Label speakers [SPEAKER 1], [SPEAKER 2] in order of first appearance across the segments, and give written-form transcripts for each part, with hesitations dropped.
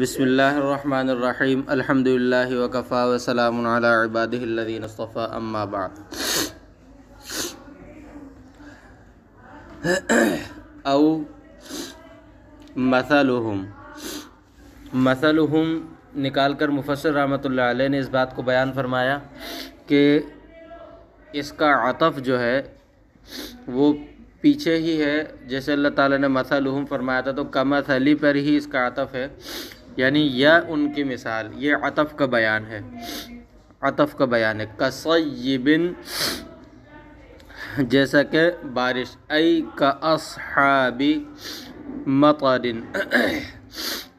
[SPEAKER 1] بسم اللہ الرحمن الرحیم الحمدللہ وکفا وسلام علی عبادہ الذین اصطفى اما بعد۔ او مثلہم نکال کر مفسر رحمۃ اللہ علیہ نے اس بات کو بیان فرمایا کہ اس کا عطف جو ہے وہ پیچھے ہی ہے، جیسے اللہ تعالیٰ نے مثلہم فرمایا تھا تو کمثلی پر ہی اس کا عطف ہے، یعنی یا ان کی مثال، یہ عطف کا بیان ہے، عطف کا بیان ہے۔ کصیبن جیسا کہ بارش، ای کاصحاب مطر،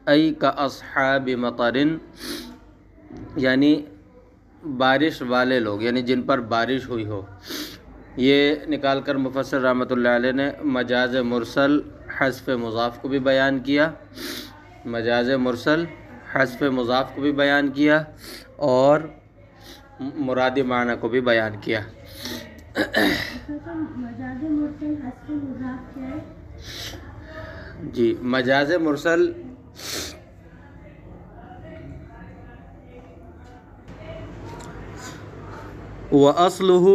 [SPEAKER 1] ای کاصحاب مطر یعنی بارش والے لوگ، یعنی جن پر بارش ہوئی ہو۔ یہ نکال کر مفسر رحمۃ اللہ علیہ نے مجاز مرسل حذف مضاف کو بھی بیان کیا، مجاز مرسل حذف مضاف کو بھی بیان کیا اور مرادی معنی کو بھی بیان کیا۔
[SPEAKER 2] مجاز مرسل حذف مضاف کیا ہے؟
[SPEAKER 1] جی، مجاز مرسل وَأَصْلُهُ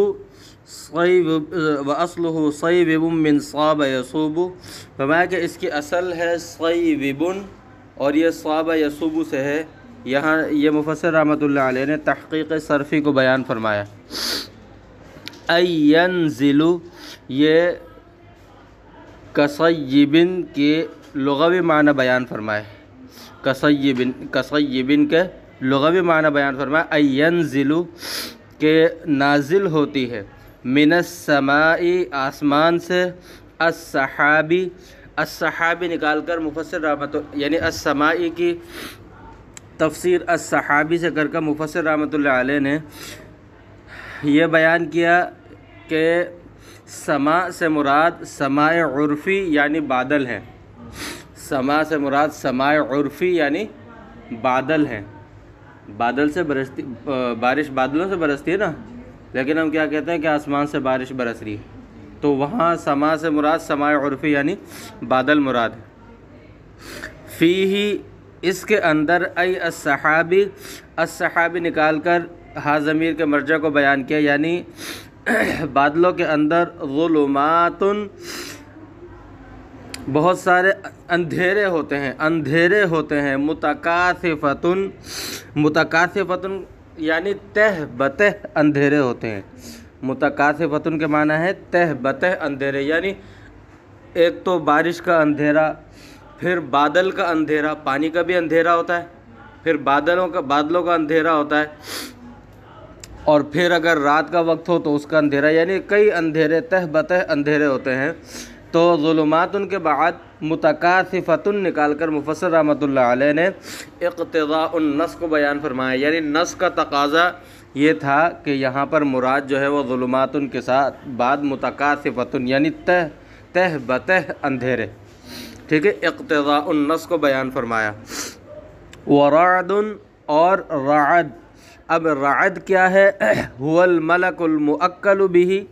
[SPEAKER 1] صَيْبٌ مِّن صَابَ يَصُوبُ، فرمایا کہ اس کی اصل ہے صیبٌ اور یہ صاب یصوب سے ہے۔ یہاں یہ مفسر رحمۃ اللہ علیہ نے تحقیق صرفی کو بیان فرمایا۔ ینزل یہ کصیبن کے لغوی معنی بیان فرمائے، کصیبن کے لغوی معنی بیان فرمائے۔ ینزل کہ نازل ہوتی ہے، من السماء آسمان سے، السحابی، السحابی نکال کر مفسر رحمۃ یعنی السمائی کی تفسیر السحابی سے کر کر مفسر رحمۃ اللہ علیہ نے یہ بیان کیا کہ سما سے مراد سماع عرفی یعنی بادل ہیں، سما سے مراد سماع عرفی یعنی بادل ہیں۔ بادل سے برستی بارش بادلوں سے برستی ہے نا، لیکن ہم کیا کہتے ہیں کہ آسمان سے بارش برس رہی ہے، تو وہاں سما سے مراد سماع عرفی یعنی بادل مراد ہے۔ فیہ اس کے اندر، ای السحابی، السحابی نکال کر ہا ضمیر کے مرجع کو بیان کیا، یعنی بادلوں کے اندر ظلمات بہت سارے اندھیرے ہوتے ہیں، اندھیرے ہوتے ہیں، متکاثفتن، متکاثفتن یعنی تہ بتہ اندھیرے ہوتے ہیں۔ متکاثفتن کے معنی ہے تہ بتہ اندھیرے، یعنی ایک تو بارش کا اندھیرا، پھر بادل کا اندھیرا، پانی کا بھی اندھیرا ہوتا ہے، پھر بادلوں کا اندھیرا ہوتا ہے، اور پھر اگر رات کا وقت ہو تو اس کا اندھیرا، یعنی کئی اندھیرے تہ بتہ اندھیرے ہوتے ہیں۔ تو ظلمات ان کے بعد متکاثفتن نکال کر مفسر رحمۃ اللہ علیہ نے اقتضاء النص کو بیان فرمایا، یعنی نص کا تقاضا یہ تھا کہ یہاں پر مراد جو ہے وہ ظلمات کے ساتھ بعد متکاثفتن یعنی تہ بتہ اندھیرے، ٹھیک ہے، اقتضاء النص کو بیان فرمایا۔ ورعد اور رعد، اب رعد کیا ہے؟ هو الملک المؤکل به،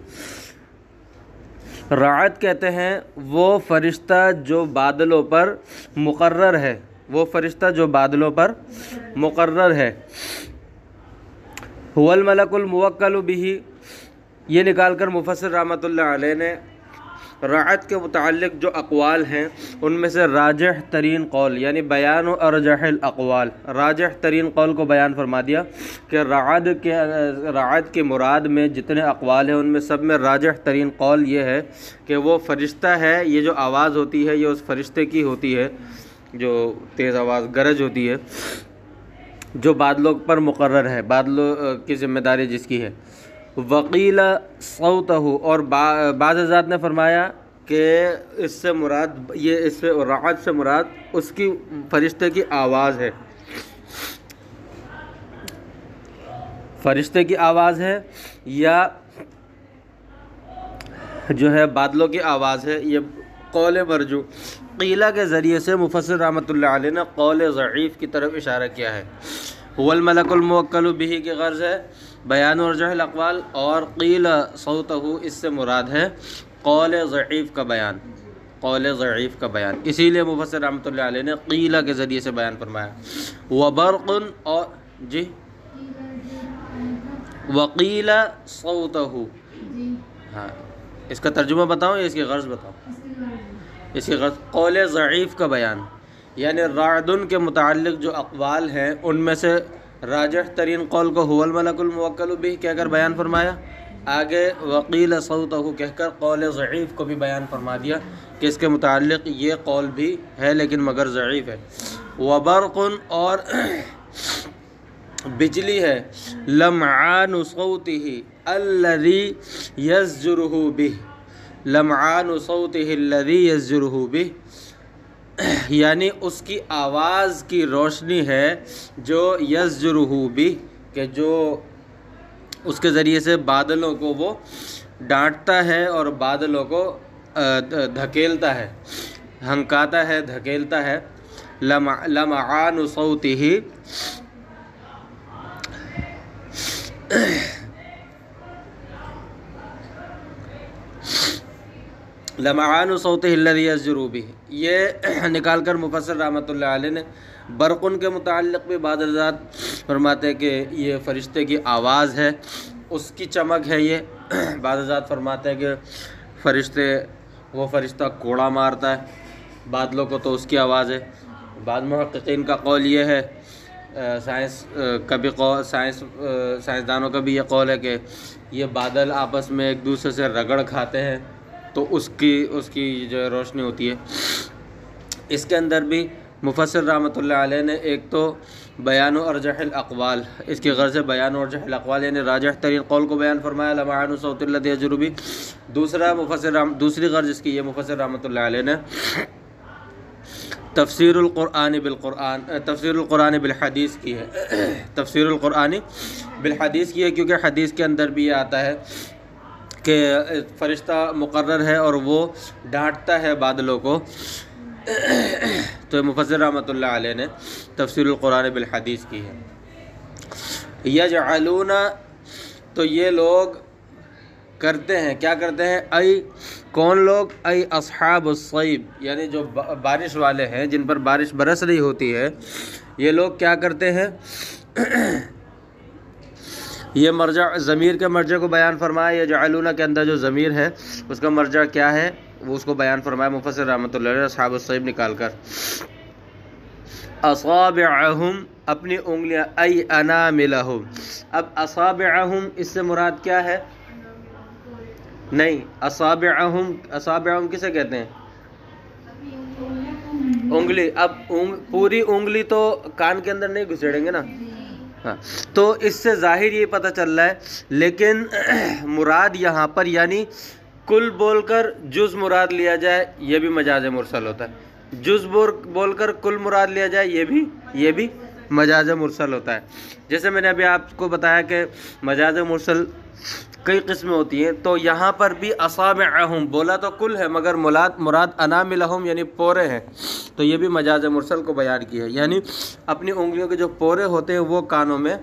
[SPEAKER 1] رعد کہتے ہیں وہ فرشتہ جو بادلوں پر مقرر ہے، وہ فرشتہ جو بادلوں پر مقرر ہے۔ هو الملک الموکل به یہ نکال کر مفسر رحمۃ اللہ علیہ نے رعد کے متعلق جو اقوال ہیں ان میں سے راجح ترین قول، یعنی بیان و ارجح الاقوال، راجح ترین قول کو بیان فرما دیا کہ رعد کے مراد میں جتنے اقوال ہیں ان میں سب میں راجح ترین قول یہ ہے کہ وہ فرشتہ ہے، یہ جو آواز ہوتی ہے یہ اس فرشتے کی ہوتی ہے، جو تیز آواز گرج ہوتی ہے، جو بادلوں پر مقرر ہے، بادلوں کی ذمہ داری جس کی ہے۔ وقیل صوتہ اور بعض حضرات نے فرمایا کہ اس سے مراد یہ، اس سے رعد سے مراد اس کی فرشتے کی آواز ہے، فرشتے کی آواز ہے یا جو ہے بادلوں کی آواز ہے، یہ قول مرجو۔ قیلہ کے ذریعے سے مفسر رحمۃ اللہ علیہ نے قول ضعیف کی طرف اشارہ کیا ہے۔ هو الملک الموکل به کی غرض ہے بیان ارجح الاقوال، اور قیل صوتہ اس سے مراد ہے قول ضعیف کا بیان، قول ضعیف کا بیان، اسی لیے مفسر رحمۃ اللہ علیہ نے قیلہ کے ذریعے سے بیان فرمایا۔ وبرق اور جی وقیل صوتہ، ہاں اس کا ترجمہ بتاؤں یا اس کی غرض بتاؤں؟ اس کی غرض قول ضعیف کا بیان، یعنی رعدن کے متعلق جو اقوال ہیں ان میں سے راجح ترین قول کو هو الملک الموکل بہ کہہ کر بیان فرمایا، آگے وقیل صوتہ کہہ کر قول ضعیف کو بھی بیان فرما دیا کہ اس کے متعلق یہ قول بھی ہے لیکن مگر ضعیف ہے۔ وبرق اور بجلی ہے، لمعان صوتہ الذی یزجرہ بہ، لمعان صوتہ الذی یزجرہ بہ، یعنی اس کی آواز کی روشنی ہے جو یزجرہ بہ، کہ جو اس کے ذریعے سے بادلوں کو وہ ڈانٹتا ہے اور بادلوں کو دھکیلتا ہے، ہنکاتا ہے، دھکیلتا ہے۔ لمعان صوتہ لمعان صوتہ الذی یزجر بہ، یہ نکال کر مفسر رحمۃ اللہ علیہ نے برقن کے متعلق بھی بعض حضرات فرماتے ہیں کہ یہ فرشتے کی آواز ہے، اس کی چمک ہے یہ۔ بعض حضرات فرماتے ہیں کہ وہ فرشتہ کوڑا مارتا ہے بادلوں کو تو اس کی آواز ہے۔ بعض محققین کا قول یہ ہے، سائنسدانوں کا بھی یہ قول ہے کہ یہ بادل آپس میں ایک دوسرے سے رگڑ کھاتے ہیں تو اس کی جو روشنی ہوتی ہے۔ اس کے اندر بھی مفسر رحمۃ اللہ علیہ نے ایک تو بیان و ارجح الاقوال، اس کی غرض ہے بیان و ارجح الاقوال یعنی راجح ترین قول کو بیان فرمایا، لمعان صوت الذی یزجر بہ۔ دوسری غرض اس کی یہ مفسر رحمۃ اللہ علیہ نے تفسیر القرآن بالحدیث کی ہے، تفسیر القرآن بالحدیث کی ہے، کیونکہ حدیث کے اندر بھی یہ آتا ہے کہ فرشتہ مقرر ہے اور وہ ڈانٹتا ہے بادلوں کو، تو مفسر رحمۃ اللہ علیہ نے تفسیر القرآن بالحدیث کی ہے۔ یجعلون، تو یہ لوگ کرتے ہیں، کیا کرتے ہیں؟ ای کون لوگ؟ ای اصحاب الصیب، یعنی جو بارش والے ہیں جن پر بارش برس رہی ہوتی ہے، یہ لوگ کیا کرتے ہیں؟ یہ مرجع ضمیر کے مرجع کو بیان فرمایا، یجعلون کے اندر جو ضمیر ہے اس کا مرجع کیا ہے وہ اس کو بیان فرمایا مفسر رحمۃ اللہ علیہ اصحاب الصیب نکال کر۔ اصابعہم، اپنی انگلیاں، ای اناملہم، اب اصابعہم اس سے مراد کیا ہے؟ نہیں، اصابعہم کسے کہتے ہیں؟ انگلی۔ اب پوری انگلی تو کان کے اندر نہیں گھسیڑیں گے نا، ہاں، تو اس سے ظاہر یہ پتہ چل رہا ہے، لیکن مراد یہاں پر یعنی کل بول کر جز مراد لیا جائے یہ بھی مجاز مرسل ہوتا ہے، جز بول کر کل مراد لیا جائے یہ بھی مجاز مرسل ہوتا ہے۔ جیسے میں نے ابھی آپ کو بتایا کہ مجاز مرسل کئی قسمیں ہوتی ہیں، تو یہاں پر بھی اصابعہم بولا تو کل ہے مگر مراد اناملہم یعنی پورے ہیں، تو یہ بھی مجاز مرسل کو بیان کی ہے، یعنی اپنی انگلیوں کے جو پورے ہوتے ہیں وہ کانوں میں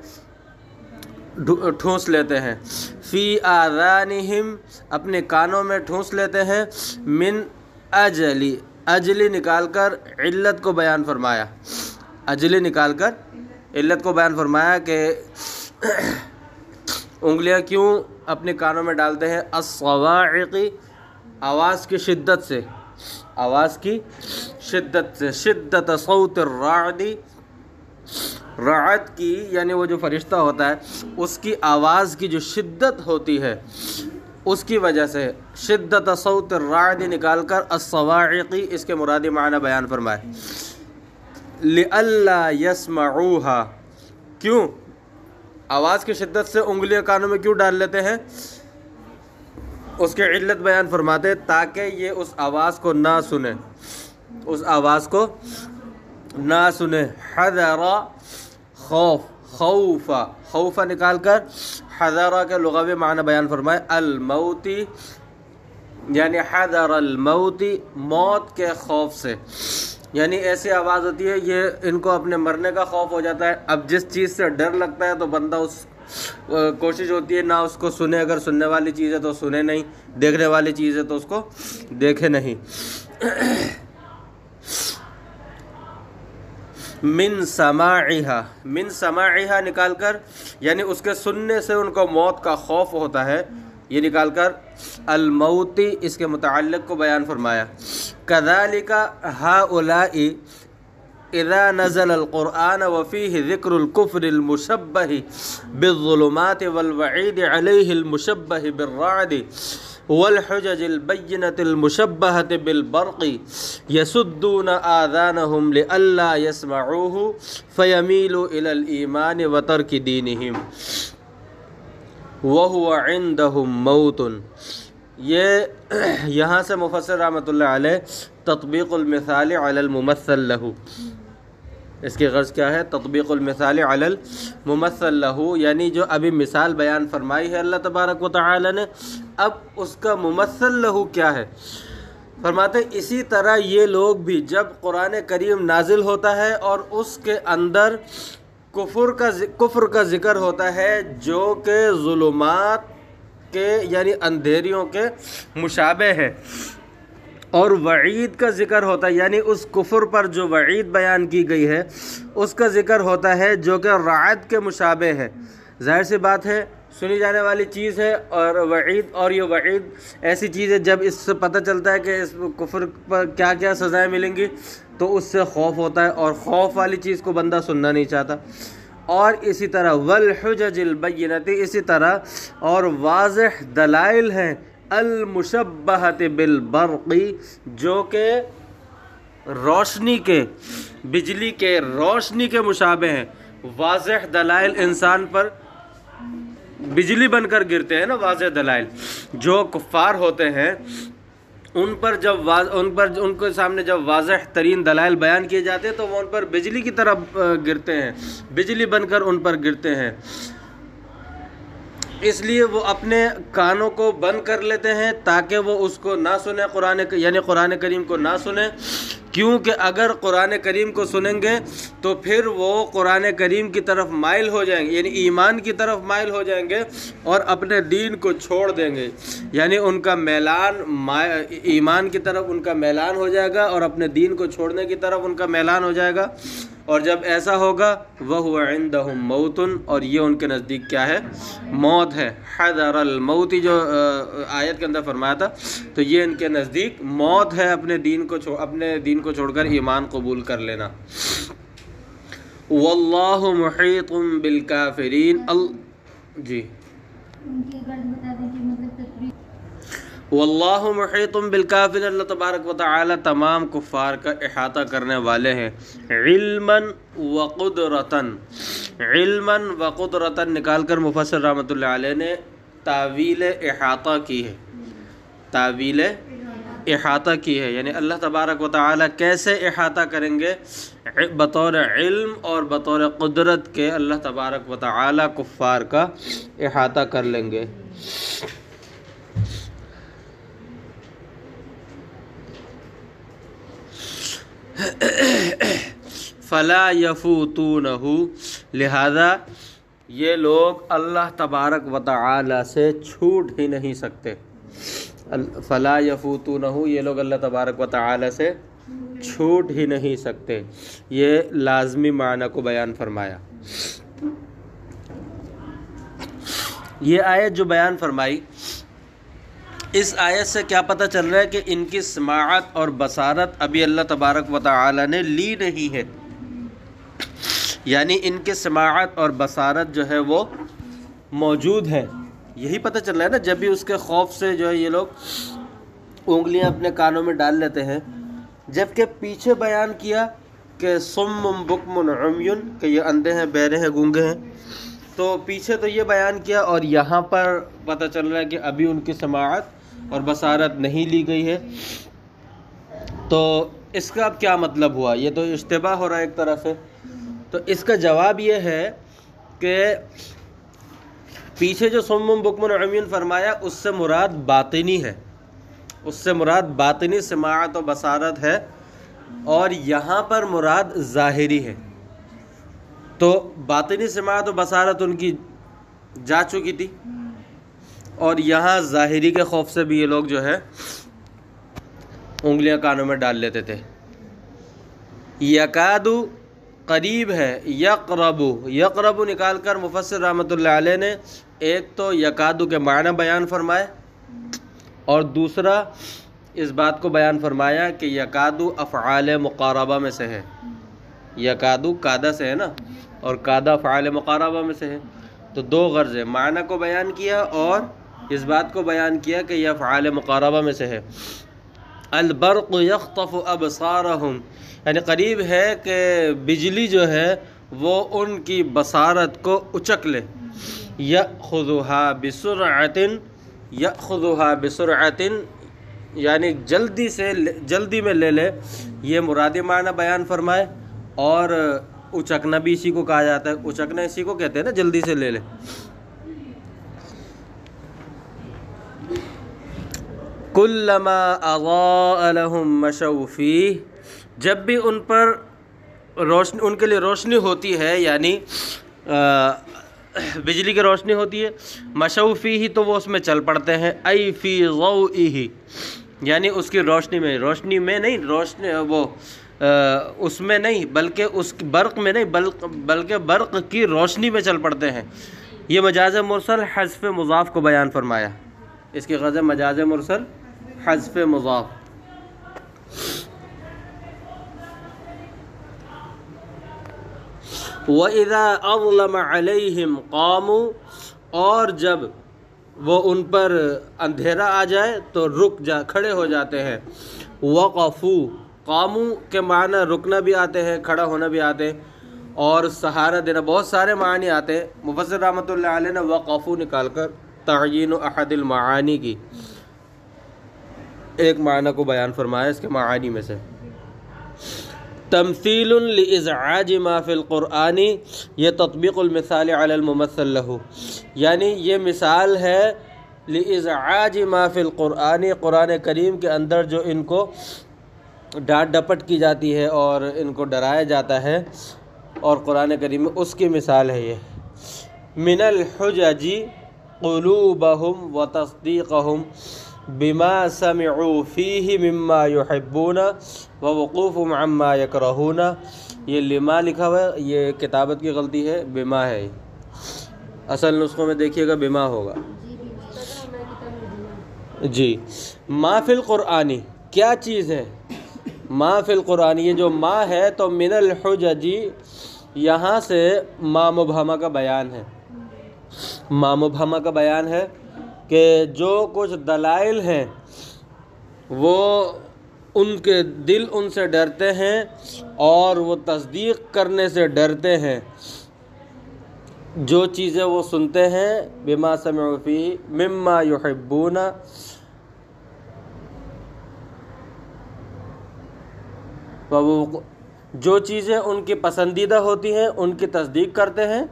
[SPEAKER 1] ٹھونس لیتے ہیں۔ فی آذانہم، اپنے کانوں میں ٹھونس لیتے ہیں، من اجلی نکال کر علت کو بیان فرمایا، اجلی نکال کر علت کو بیان فرمایا کہ انگلیاں کیوں اپنے کانوں میں ڈالتے ہیں؟ الصواعق، آواز کی شدت سے، شدت صوت الرعد، رعد کی یعنی وہ جو فرشتہ ہوتا ہے اس کی آواز کی جو شدت ہوتی ہے اس کی وجہ سے، شدت صوت الرعد نکال کر الصواعق اس کے مرادی معنی بیان فرمائے۔ لئلا يسمعوها، کیوں آواز کی شدت سے انگلیاں کانوں میں کیوں ڈال لیتے ہیں؟ اس کے علت بیان فرماتے تاکہ یہ اس آواز کو نہ سنے، اس آواز کو نہ سنے۔ حذر خوف نکال کر حذر کے لغوی معنی بیان فرمائے، الموت یعنی حذر الموت، موت کے خوف سے، یعنی ایسی آواز ہوتی ہے یہ ان کو اپنے مرنے کا خوف ہو جاتا ہے۔ اب جس چیز سے ڈر لگتا ہے تو بندہ اس کوشش ہوتی ہے نہ اس کو سنے، اگر سننے والی چیز ہے تو سنے نہیں، دیکھنے والی چیز ہے تو اس کو دیکھے نہیں۔ من سماعها نکال کر یعنی اس کے سننے سے ان کو موت کا خوف ہوتا ہے، یہ نکال کر الموتی اس کے متعلق کو بیان فرمایا۔ كذلك هؤلاء اذا نزل القرآن وفيه ذکر الكفر المشبہ بالظلمات والوعید علیہ المشبہ بالرعد والحجج البینۃ المشبہۃ بالبرق یسدون آذانہم لئلا یسمعوہ فیمیلوا الی الایمان وترک دینہم وہو عندہم موت۔ یہ یہاں سے مفسر رحمۃ اللہ علیہ تطبیق المثال علی الممثل لہ، اس کی غرض کیا ہے؟ تطبیق المثال علی الممثل لہ، یعنی جو ابھی مثال بیان فرمائی ہے اللہ تبارک و تعالی نے، اب اس کا ممثل لہ کیا ہے؟ فرماتے ہیں اسی طرح یہ لوگ بھی جب قرآن کریم نازل ہوتا ہے اور اس کے اندر کفر کا ذکر ہوتا ہے جو کہ ظلمات کے یعنی اندھیریوں کے مشابہ ہے، اور وعید کا ذکر ہوتا ہے یعنی اس کفر پر جو وعید بیان کی گئی ہے اس کا ذکر ہوتا ہے جو کہ رعد کے مشابہ ہے، ظاہر سی بات ہے سنی جانے والی چیز ہے، اور وعید، اور یہ وعید ایسی چیز ہے جب اس سے پتہ چلتا ہے کہ اس کفر پر کیا کیا سزائیں ملیں گی تو اس سے خوف ہوتا ہے، اور خوف والی چیز کو بندہ سننا نہیں چاہتا۔ اور اسی طرح والحجج البینۃ، اسی طرح اور واضح دلائل ہیں المشبہۃ بالبرق، جو کہ روشنی کے، بجلی کے روشنی کے مشابہ ہیں، واضح دلائل انسان پر بجلی بن کر گرتے ہیں نا، واضح دلائل جو کفار ہوتے ہیں ان پر جب ان کے سامنے جب واضح ترین دلائل بیان کیے جاتے ہیں تو وہ ان پر بجلی کی طرح گرتے ہیں، بجلی بن کر ان پر گرتے ہیں، اس لیے وہ اپنے کانوں کو بند کر لیتے ہیں تاکہ وہ اس کو نہ سنیں، قرآن کریم کو نہ سنیں، کیونکہ اگر قرآن کریم کو سنیں گے تو پھر وہ قرآن کریم کی طرف مائل ہو جائیں گے، یعنی ایمان کی طرف مائل ہو جائیں گے اور اپنے دین کو چھوڑ دیں گے، یعنی ان کا میلان ایمان کی طرف ان کا میلان ہو جائے گا اور اپنے دین کو چھوڑنے کی طرف ان کا میلان ہو جائے گا، اور جب ایسا ہوگا وَهُوَ عِنْدَهُمْ مَوْتٌ، اور یہ ان کے نزدیک کیا ہے؟ موت ہے۔ حَذَرَ الْمَوْتِ جو آیت کے اندر فرمایا تھا تو یہ ان کے نزدیک موت ہے، اپنے دین کو چھوڑ کر ایمان قبول کر لینا۔ وَاللَّهُ مُحِيطٌ بِالْكَافِرِينَ، جی واللہ محیط بالکافرین، اللہ تبارک و تعالی تمام کفار کا احاطہ کرنے والے ہیں، علماً و قدرتاً، علماً و قدرتاً نکال کر مفسر رحمۃ اللہ علیہ نے تعویل احاطہ کی ہے، تعویل احاطہ کی ہے، یعنی اللہ تبارک و تعالی کیسے احاطہ کریں گے؟ بطور علم اور بطور قدرت کے اللہ تبارک و تعالی کفار کا احاطہ کر لیں گے۔ فلا یفوتونہ، لہذا یہ لوگ اللہ تبارک و تعالی سے چھوٹ ہی نہیں سکتے، فلا یفوتونہ، یہ لوگ اللہ تبارک و تعالی سے چھوٹ ہی نہیں سکتے، یہ لازمی معنی کو بیان فرمایا۔ یہ آیت جو بیان فرمائی، اس آیت سے کیا پتہ چل رہا ہے کہ ان کی سماعت اور بصارت ابھی اللہ تبارک و تعالی نے لی نہیں ہے، یعنی ان کی سماعت اور بصارت جو ہے وہ موجود ہے، یہی پتہ چل رہا ہے نا، جب بھی اس کے خوف سے جو ہے یہ لوگ انگلیاں اپنے کانوں میں ڈال لیتے ہیں، جبکہ پیچھے بیان کیا کہ صم بکم عمی، کہ یہ اندھے ہیں، بہرے ہیں، گونگے ہیں، تو پیچھے تو یہ بیان کیا، اور یہاں پر پتہ چل رہا ہے کہ ابھی ان کی سماعت اور بصارت نہیں لی گئی ہے، تو اس کا اب کیا مطلب ہوا؟ یہ تو اشتباہ ہو رہا ہے ایک طرح سے، تو اس کا جواب یہ ہے کہ پیچھے جو صم بکم عمی فرمایا اس سے مراد باطنی ہے، اس سے مراد باطنی سماعت و بصارت ہے، اور یہاں پر مراد ظاہری ہے، تو باطنی سماعت و بصارت ان کی جا چکی تھی، اور یہاں ظاہری کے خوف سے بھی یہ لوگ جو ہے انگلیاں کانوں میں ڈال لیتے تھے۔ یکادو قریب ہے، یقربو، یقربو نکال کر مفسر رحمۃ اللہ علیہ نے ایک تو یکادو کے معنی بیان فرمائے اور دوسرا اس بات کو بیان فرمایا کہ یکادو افعال مقاربہ میں سے ہے۔ یکادو کادہ سے ہے نا، اور کادہ افعال مقاربہ میں سے ہے، تو دو غرض ہے، معنی کو بیان کیا اور اس بات کو بیان کیا کہ یہ افعال مقاربہ میں سے ہے۔ البرق یخطف ابصارہم، یعنی قریب ہے کہ بجلی جو ہے وہ ان کی بصارت کو اچک لے۔ یأخذھا بسرعۃ، یأخذھا بسرعۃ یعنی جلدی میں لے لے، یہ مرادی معنی بیان فرمائے، اور اچکنا بھی اسی کو کہا جاتا ہے، اچکنا اسی کو کہتے ہیں نا، جلدی سے لے لے۔ کلما اضاء لهم مشوا فیہ، جب بھی ان پر روشنی، ان کے لیے روشنی ہوتی ہے، یعنی بجلی کی روشنی ہوتی ہے، مشوا فیہ تو وہ اس میں چل پڑتے ہیں، ای فی ضوئہ یعنی اس کی روشنی میں، روشنی میں نہیں، روشنی وہ اس میں نہیں بلکہ اس برق میں نہیں بلکہ برق کی روشنی میں چل پڑتے ہیں۔ یہ مجاز مرسل حذف مضاف کو بیان فرمایا، اس کی غرض مجاز مرسل حذف مضاف۔ وَإِذَا أَظْلَمَ عَلَيْهِمْ قَامُوا، اور جب وہ ان پر اندھیرا آ جائے تو کھڑے ہو جاتے ہیں۔ وقفوا، قاموا کے معنی رکنا بھی آتے ہیں، کھڑا ہونا بھی آتے ہیں، اور سہارا دینا، بہت سارے معنی آتے ہیں۔ مفسر رحمۃ اللہ علیہ نے وقفوا نکال کر تعیین احد المعانی کی ایک معنی کو بیان فرمایا اس کے معانی میں سے۔ تمثیل لازعاج ما فی القرآن، یہ تطبیق المثال علی الممثل لہ، یعنی یہ مثال ہے لازعاج ما فی القرآن، قرآن کریم کے اندر جو ان کو ڈانٹ ڈپٹ کی جاتی ہے اور ان کو ڈرایا جاتا ہے، اور قرآن کریم میں اس کی مثال ہے یہ۔ من الحجج قلوبہم وتصدیقہم بما سمعوا فیہ مما یحبون ووقوفہم عما یکرہون، یہ لما لکھا ہوا ہے، یہ کتابت کی غلطی ہے، بما ہے، اصل نسخوں میں دیکھیے گا بما ہوگا۔ جی، ما فی القرآن کیا چیز ہے؟ ما فی القرآن، یہ جو ما ہے تو من الحجج یہاں سے ما مبہمہ کا بیان ہے، ما مبہمہ کا بیان ہے کہ جو کچھ دلائل ہیں وہ ان کے دل ان سے ڈرتے ہیں اور وہ تصدیق کرنے سے ڈرتے ہیں، جو چیزیں وہ سنتے ہیں، بما سمعوا فیہ مما یحبون، جو چیزیں ان کی پسندیدہ ہوتی ہیں ان کی تصدیق کرتے ہیں،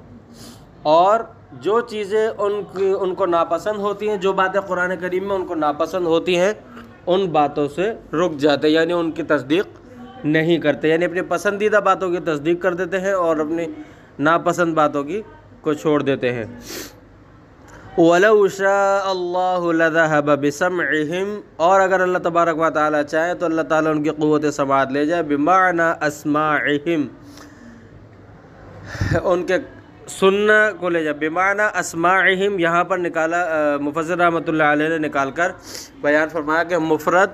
[SPEAKER 1] اور جو چیزیں ان کو ناپسند ہوتی ہیں، جو باتیں قرآن کریم میں ان کو ناپسند ہوتی ہیں، ان باتوں سے رک جاتے ہیں، یعنی ان کی تصدیق نہیں کرتے، یعنی اپنی پسندیدہ باتوں کی تصدیق کر دیتے ہیں اور اپنی ناپسند باتوں کی کو چھوڑ دیتے ہیں۔ وَلَوْ شَاءَ اللَّهُ لَذَهَبَ بِسَمْعِهِمْ، اور اگر اللہ تبارک و تعالیٰ چاہے تو اللہ تعالیٰ ان کی قوت سماعت لے جائے، بِمَعْنَى أَسْمَاعِهِمْ، ان کے سننا کو لے جائے، بِمَعْنَى أَسْمَاعِهِمْ، یہاں پر نکالا مفسر رحمۃ اللہ علیہ نے نکال کر بیان فرمایا کہ مفرد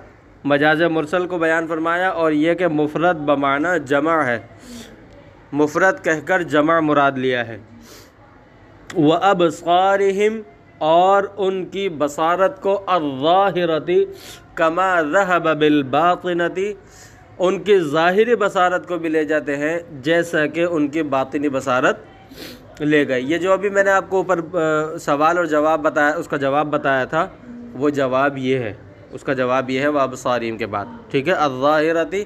[SPEAKER 1] مجاز مرسل کو بیان فرمایا، اور یہ کہ مفرد بمعنی جمع ہے، مفرد کہہ کر جمع مراد لیا ہے۔ وَأَبْصَارِهِمْ، اور ان کی بصارت کو، الظاہرتی كَمَا ذَهَبَ بِالْبَاطِنَةِ، ان کی ظاہری بصارت کو بھی لے جاتے ہیں جیسا کہ ان کی باطنی بصارت لے گئے۔ یہ جو ابھی میں نے آپ کو اوپر سوال اور جواب بتایا، اس کا جواب بتایا تھا، وہ جواب یہ ہے، اس کا جواب یہ ہے وَأَبْصَارِهِمْ کے بعد، ٹھیک ہے، الظاہرتی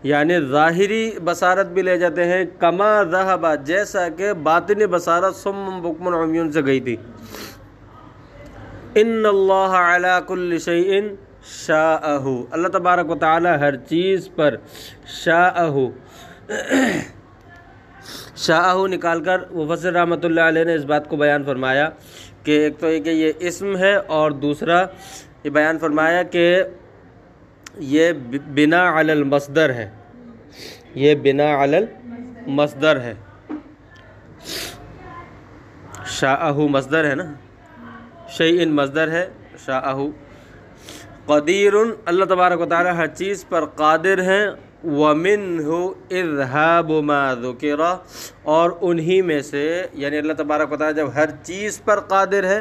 [SPEAKER 1] یعنی ظاہری بصارت بھی لے جاتے ہیں، کما ذہب جیسا کہ باطنی بصارت صم بکم عمیون سے گئی تھی۔ ان اللہ علی کل شیء شاءہ، اللہ تبارک و تعالی ہر چیز پر شاءہ، شاءہ نکال کر مفسر رحمۃ اللہ علیہ نے اس بات کو بیان فرمایا کہ ایک تو یہ کہ یہ اسم ہے، اور دوسرا یہ بیان فرمایا کہ یہ بنا علی المصدر ہے، یہ بنا علی المصدر ہے. شاءہ مصدر ہے نا، شیئن مصدر ہے، شاءہ. قدیر، اللہ تبارک و تعالی ہر چیز پر قادر ہیں. وَمِنْهُ اِذْهَابُ مَا ذُكِرَ، اور انہی میں سے، یعنی اللہ تبارک و تعالی جب ہر چیز پر قادر ہے،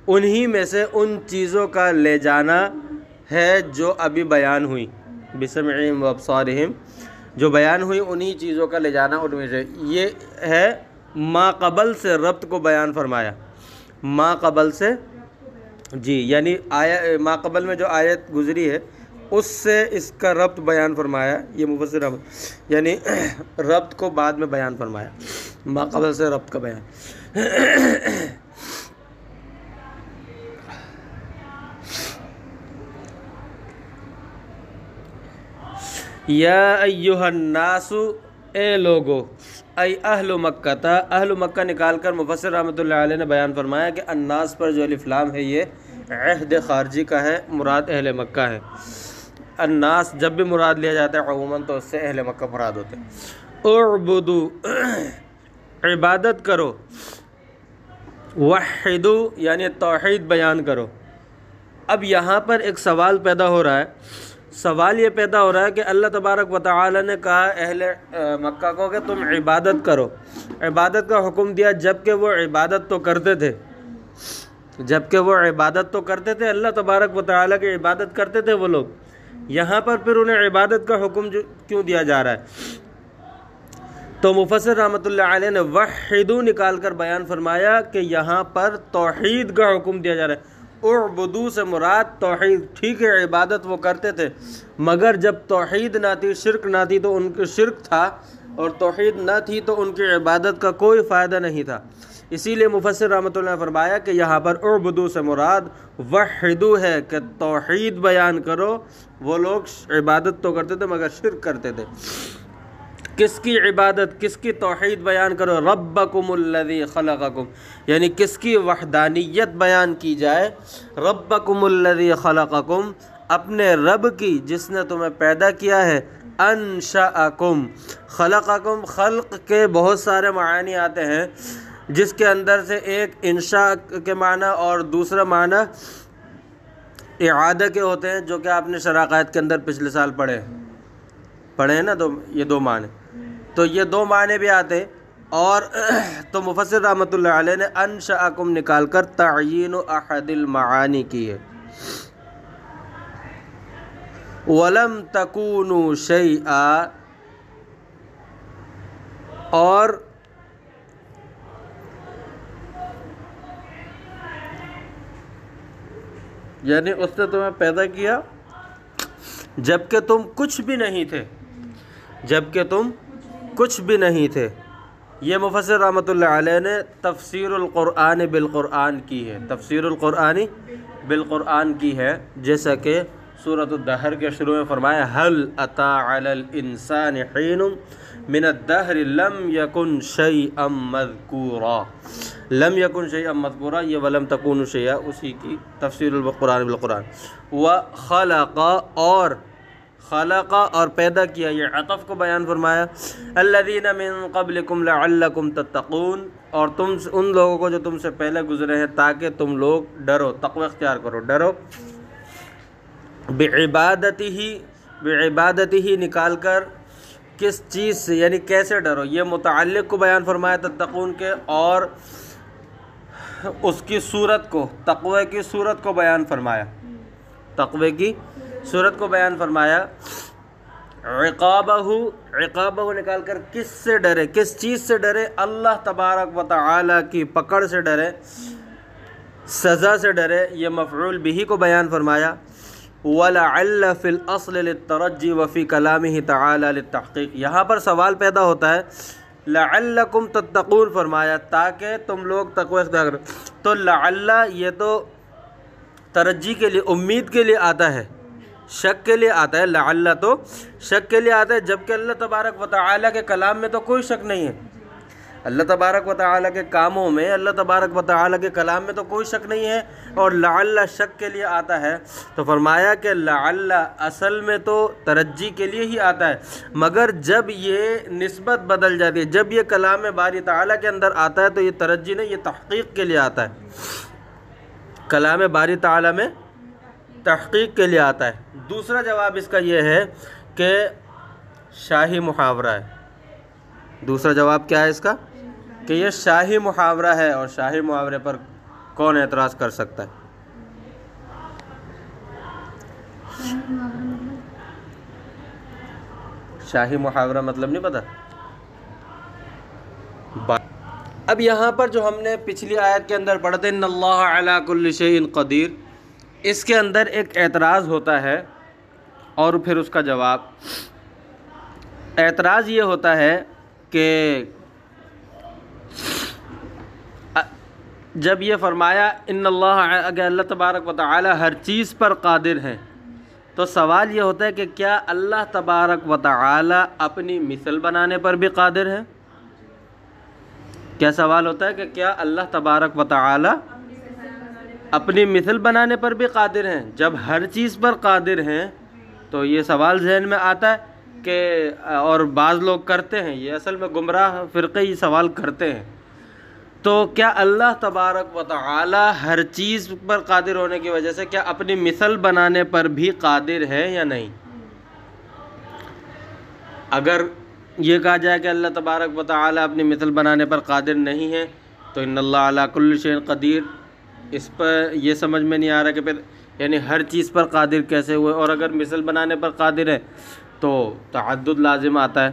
[SPEAKER 1] انہی میں سے ان چیزوں کا لے جانا ہے جو ابھی بیان ہوئی. بِسَمْعِهِمْ وَأَبْصَارِهِمْ، جو بیان ہوئی انہی چیزوں کا لے جانا ان میں سے. یہ ہے ما قبل سے ربط کو بیان فرمایا، ما قبل سے، جی، یعنی ما قبل میں جو آیت گزری ہے اس سے اس کا ربط بیان فرمایا. یہ مفسر یعنی ربط کو بعد میں بیان فرمایا، ما قبل سے ربط کا بیان. یا ایہا الناس، اے لوگو، ای اہل مکہ تا، اہل مکہ نکال کر مفسر رحمۃ اللہ علیہ نے بیان فرمایا کہ الناس پر جو الف لام ہے یہ عہد خارجی کا ہے، مراد اہل مکہ ہے. الناس جب بھی مراد لیا جاتا ہے عموماً تو اس سے اہل مکہ مراد ہوتے ہیں. اعبدو، عبادت کرو. وحدو، یعنی توحید بیان کرو. اب یہاں پر ایک سوال پیدا ہو رہا ہے. سوال یہ پیدا ہو رہا ہے کہ اللہ تبارک و تعالی نے کہا اہل مکہ کو کہ تم عبادت کرو، عبادت کا حکم دیا جبکہ وہ عبادت تو کرتے تھے، جبکہ وہ عبادت تو کرتے تھے، اللہ تبارک و تعالی کی عبادت کرتے تھے وہ لوگ. یہاں پر پھر انہیں عبادت کا حکم کیوں دیا جا رہا ہے؟ تو مفسر رحمۃ اللہ علیہ نے وحدو نکال کر بیان فرمایا کہ یہاں پر توحید کا حکم دیا جا رہا ہے. اعبدو سے مراد توحید. ٹھیک ہے عبادت وہ کرتے تھے مگر جب توحید نہ تھی، شرک نہ تھی تو ان کے شرک تھا، اور توحید نہ تھی تو ان کی عبادت کا کوئی فائدہ نہیں تھا. اسی لیے مفسر رحمۃ اللہ نے فرمایا کہ یہاں پر اعبدو سے مراد وحدو ہے کہ توحید بیان کرو. وہ لوگ عبادت تو کرتے تھے مگر شرک کرتے تھے. کس کی عبادت، کس کی توحید بیان کرو؟ ربکم الذی خلقکم، یعنی کس کی وحدانیت بیان کی جائے؟ ربکم الذی خلقکم، اپنے رب کی جس نے تمہیں پیدا کیا ہے. انشأکم، خلقکم، خلق کے بہت سارے معانی آتے ہیں جس کے اندر سے ایک انشاء کے معنی اور دوسرا معنی اعادہ کے ہوتے ہیں، جو کہ آپ نے شرح عقائد کے اندر پچھلے سال پڑھے ہیں نا. تو یہ دو معنی، تو یہ دو معنی بھی آتے. اور تو مفسر رحمۃ اللہ علیہ نے انشأکم نکال کر تعیین احد المعانی کی ہے. ولم تکونوا شیئا، اور یعنی اس نے تمہیں پیدا کیا جبکہ تم کچھ بھی نہیں تھے، جبکہ تم کچھ بھی نہیں تھے. یہ مفسر رحمۃ اللہ علیہ نے تفسیر القرآن بالقرآن کی ہے، تفسیر القرآن بالقرآن کی ہے. جیسا کہ سورۃ الدہر کے شروع میں فرمایا هل اتى على الانسان حین من الدہر لم یکن شیئا مذکورا. لم یکن شیئا مذکورا، یہ ولم تکونوا شیئا اسی کی تفسیر القرآن بالقرآن. وخلق، اور خلق اور پیدا کیا، یہ عطف کو بیان فرمایا. الذین من قبلکم لعلکم تتقون، اور تم ان لوگوں کو جو تم سے پہلے گزرے ہیں تاکہ تم لوگ ڈرو، تقوی اختیار کرو، ڈرو. بعبادتہ نکال کر کس چیز سے، یعنی کیسے ڈرو، یہ متعلق کو بیان فرمایا تتقون کے، اور اس کی صورت کو، تقوی کی صورت کو بیان فرمایا، تقوی کی صورت کو بیان فرمایا. عقابہ نکال کر کس سے ڈرے، کس چیز سے ڈرے؟ اللہ تبارک و تعالی کی پکڑ سے ڈرے، سزا سے ڈرے. یہ مفعول بہ کو بیان فرمایا. وَلَعَلَّ فِي الْأَصْلِ لِلتَّرَجِّ وَفِي كَلَامِهِ تَعَالَى لِلتَّحْقِيق. یہاں پر سوال پیدا ہوتا ہے، لَعَلَّكُمْ تَتَّقُونَ فرمایا تاکہ تم لوگ تقوی اختیار کرو. تو لعل یہ تو ترجی کے لیے، امید کے لیے آتا ہے، شک کے لیے آتا ہے. لعل تو شک کے لیے آتا ہے، جبکہ اللہ تبارک و تعالی کے کلام میں تو کوئی شک نہیں ہے. اللہ تبارک و تعالیٰ کے کاموں میں، اللہ تبارک و تعالیٰ کے کلام میں تو کوئی شک نہیں ہے، اور لعل شک کے لیے آتا ہے، تو فرمایا کہ لعل اصل میں تو ترجی کے لیے ہی آتا ہے، مگر جب یہ نسبت بدل جاتی ہے، جب یہ کلام باری تعالیٰ کے اندر آتا ہے تو یہ ترجی نہیں، یہ تحقیق کے لیے آتا ہے، کلام باری تعالیٰ میں تحقیق کے لیے آتا ہے۔ دوسرا جواب اس کا یہ ہے کہ شاہی محاورہ ہے۔ دوسرا جواب کیا ہے اس کا؟ کہ یہ شاہی محاورہ ہے، اور شاہی محاورے پر کون اعتراض کر سکتا ہے؟ شاہی محاورہ مطلب نہیں پتا؟ اب یہاں پر جو ہم نے پچھلی آیت کے اندر پڑھتے ان اللہ علی کل شیء قدیر، اس کے اندر ایک اعتراض ہوتا ہے اور پھر اس کا جواب۔ اعتراض یہ ہوتا ہے کہ جب یہ فرمایا ان اللہ، اگر اللہ تبارک و تعالی ہر چیز پر قادر ہیں، تو سوال یہ ہوتا ہے کہ کیا اللہ تبارک و تعالی اپنی مثل بنانے پر بھی قادر ہے؟ کیا سوال ہوتا ہے کہ کیا اللہ تبارک و تعالی اپنی مثل بنانے پر بھی قادر ہیں؟ جب ہر چیز پر قادر ہیں تو یہ سوال ذہن میں آتا ہے کہ، اور بعض لوگ کرتے ہیں، یہ اصل میں گمراہ فرقے یہ سوال کرتے ہیں، تو کیا اللہ تبارک و تعالی ہر چیز پر قادر ہونے کی وجہ سے کیا اپنی مثل بنانے پر بھی قادر ہے یا نہیں؟ اگر یہ کہا جائے کہ اللہ تبارک و تعالی اپنی مثل بنانے پر قادر نہیں ہے تو ان اللہ علی کل شیء قدیر، اس پر یہ سمجھ میں نہیں آ رہا کہ پھر یعنی ہر چیز پر قادر کیسے ہوئے، اور اگر مثل بنانے پر قادر ہے تو تعدد لازم آتا ہے۔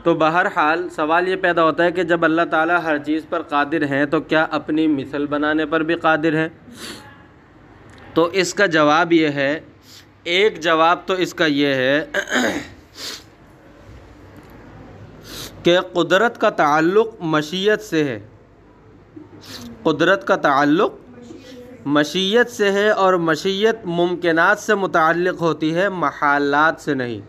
[SPEAKER 1] تو بہرحال سوال یہ پیدا ہوتا ہے کہ جب اللہ تعالیٰ ہر چیز پر قادر ہیں تو کیا اپنی مثل بنانے پر بھی قادر ہیں؟ تو اس کا جواب یہ ہے، ایک جواب تو اس کا یہ ہے کہ قدرت کا تعلق مشیت سے ہے، قدرت کا تعلق مشیت سے ہے، اور مشیت ممکنات سے متعلق ہوتی ہے، محالات سے نہیں۔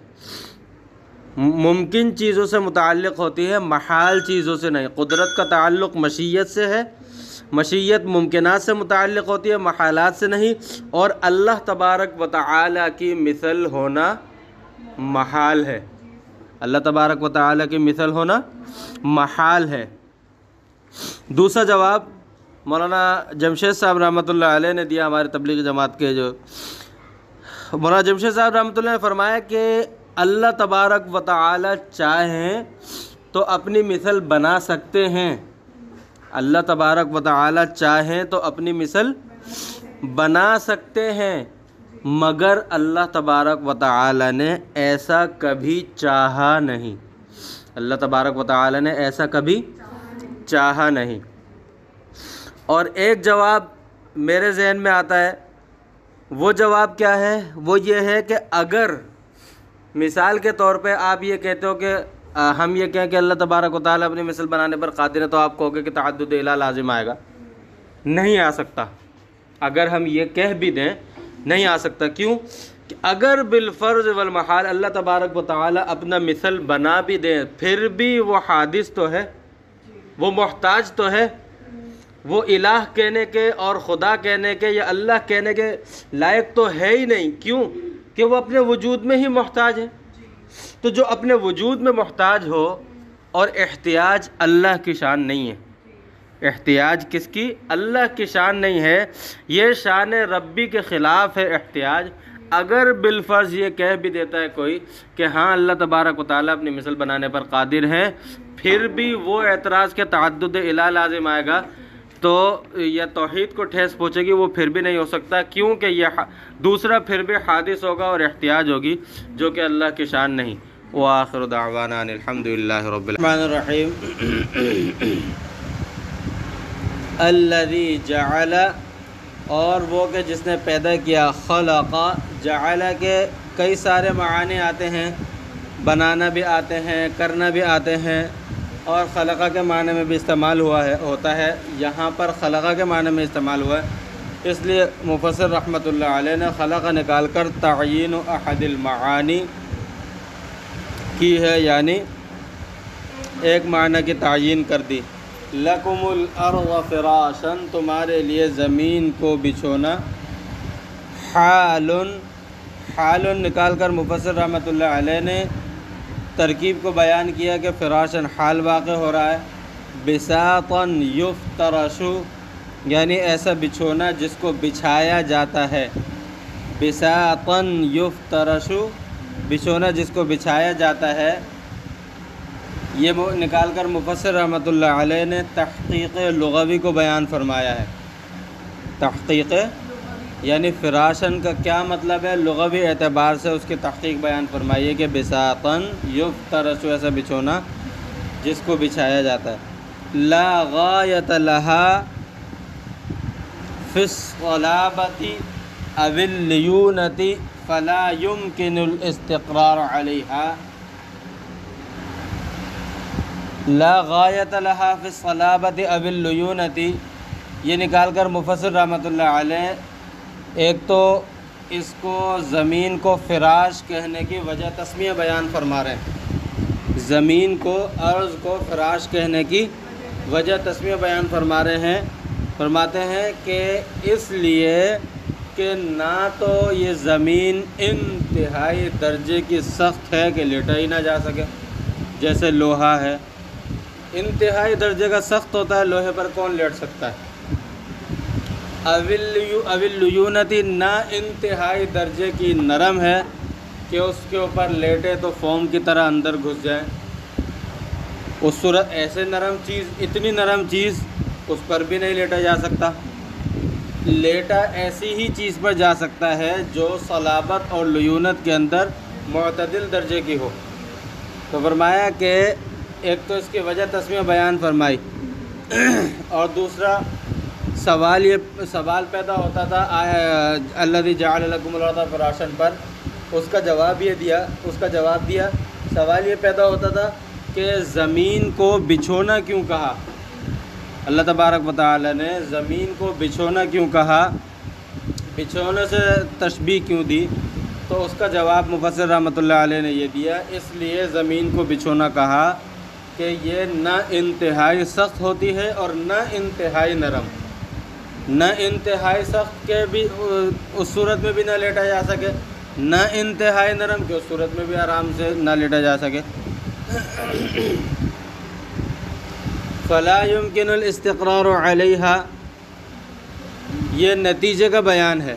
[SPEAKER 1] ممکن چیزوں سے متعلق ہوتی ہے، محال چیزوں سے نہیں۔ قدرت کا تعلق مشیت سے ہے، مشیت ممکنات سے متعلق ہوتی ہے، محالات سے نہیں، اور اللہ تبارک و تعالی کی مثل ہونا محال ہے، اللہ تبارک و تعالی کی مثل ہونا محال ہے۔ دوسرا جواب مولانا جمشید صاحب رحمۃ اللہ علیہ نے دیا، ہمارے تبلیغی جماعت کے جو مولانا جمشید صاحب رحمۃ اللہ نے فرمایا کہ اللہ تبارک و تعالی چاہیں تو اپنی مثل بنا سکتے ہیں، اللہ تبارک و تعالی چاہیں تو اپنی مثل بنا سکتے ہیں، مگر اللہ تبارک و تعالی نے ایسا کبھی چاہا نہیں، اللہ تبارک و تعالی نے ایسا کبھی چاہا نہیں۔ اور ایک جواب میرے ذہن میں آتا ہے، وہ جواب کیا ہے؟ وہ یہ ہے کہ اگر مثال کے طور پہ آپ یہ کہتے ہو کہ ہم یہ کہیں کہ اللہ تبارک و تعالیٰ اپنی مثل بنانے پر قادر ہے، تو آپ کہو گے کہ تعدد الہ لازم آئے گا، نہیں آ سکتا۔ اگر ہم یہ کہہ بھی دیں نہیں آ سکتا، کیوں کہ اگر بالفرض والمحال اللہ تبارک و تعالیٰ اپنا مثل بنا بھی دیں، پھر بھی وہ حادث تو ہے، وہ محتاج تو ہے، وہ الہ کہنے کے اور خدا کہنے کے یا اللہ کہنے کے لائق تو ہے ہی نہیں، کیوں کہ وہ اپنے وجود میں ہی محتاج ہے۔ تو جو اپنے وجود میں محتاج ہو، اور احتیاج اللہ کی شان نہیں ہے، احتیاج کس کی؟ اللہ کی شان نہیں ہے، یہ شان ربی کے خلاف ہے احتیاج۔ اگر بالفرض یہ کہہ بھی دیتا ہے کوئی کہ ہاں اللہ تبارک و تعالیٰ اپنی مثل بنانے پر قادر ہیں، پھر بھی وہ اعتراض کے تعدد الہ لازم آئے گا، تو یہ توحید کو ٹھیس پہنچے گی، وہ پھر بھی نہیں ہو سکتا، کیونکہ یہ دوسرا پھر بھی حادث ہوگا اور احتیاج ہوگی، جو کہ اللہ کی شان نہیں۔ وآخر دعوانا ان الحمدللہ رب الرحمن الرحیم الذی جعل، اور وہ کہ جس نے پیدا کیا، خلق، جعل کے کئی سارے معنی آتے ہیں، بنانا بھی آتے ہیں، کرنا بھی آتے ہیں، اور خلقہ کے معنی میں بھی استعمال ہوتا ہے، یہاں پر خلقہ کے معنی میں استعمال ہوا ہے، اس لیے مفسر رحمۃ اللہ علیہ نے خلقہ نکال کر تعیین احد المعانی کی ہے، یعنی ایک معنی کی تعیین کر دی. لَكُمُ الْأَرْضَ فِرَاشًا تمہارے لیے زمین کو بچھونا. حال نکال کر مفسر رحمۃ اللہ علیہ نے ترکیب کو بیان کیا کہ فراشن حال واقع ہو رہا ہے. بساطن یفترشو یعنی ایسا بچھونا جس کو بچھایا جاتا ہے. بساطن یفترشو بچھونا جس کو بچھایا جاتا ہے. یہ نکال کر مفسر رحمۃ اللہ علیہ نے تحقیق لغوی کو بیان فرمایا ہے. تحقیق یعنی فراشن کا کیا مطلب ہے لغوی اعتبار سے اس کی تحقیق بیان فرمائیے کہ بساطن یفترش ایسا بچھونا جس کو بچھایا جاتا ہے. لا غایۃ لہا فی الصلابۃ او اللیونۃ فلا یمکن الاستقرار علیہا. لا غایۃ لہا فی الصلابۃ او اللیونۃ یہ نکال کر مفسر رحمۃ اللہ علیہ ایک تو اس کو زمین کو فراش کہنے کی وجہ تسمیہ بیان فرما رہے ہیں. زمین کو ارض کو فراش کہنے کی وجہ تسمیہ بیان فرما رہے ہیں. فرماتے ہیں کہ اس لیے کہ نہ تو یہ زمین انتہائی درجے کی سخت ہے کہ لیٹا ہی نہ جا سکے جیسے لوہا ہے. انتہائی درجے کا سخت ہوتا ہے, لوہے پر کون لیٹ سکتا ہے. اولیونتی نہ انتہائی درجے کی نرم ہے کہ اس کے اوپر لیٹے تو فوم کی طرح اندر گھس جائے. اس صورت ایسے نرم چیز اتنی نرم چیز اس پر بھی نہیں لیٹا جا سکتا. لیٹا ایسی ہی چیز پر جا سکتا ہے جو صلابت اور لیونت کے اندر معتدل درجے کی ہو. تو فرمایا کہ ایک تو اس کی وجہ تسمیہ بیان فرمائی اور دوسرا سوال پیدا ہوتا تھا الذی جعل لکم الارض فراشا پر. اس کا جواب دیا. سوال یہ پیدا ہوتا تھا کہ زمین کو بچھونا کیوں کہا. اللہ تبارک و تعالی نے زمین کو بچھونا کیوں کہا, بچھونے سے تشبیہ کیوں دی. تو اس کا جواب مفسر رحمۃ اللہ علیہ نے یہ دیا, اس لیے زمین کو بچھونا کہا کہ یہ نہ انتہائی سخت ہوتی ہے اور نہ انتہائی نرم. نہ انتہائی سخت کے بھی اس صورت میں بھی نہ لیٹا جا سکے, نہ انتہائی نرم کے اس صورت میں بھی آرام سے نہ لیٹا جا سکے. فلا يمكن الاستقرار علیہا یہ نتیجے کا بیان ہے.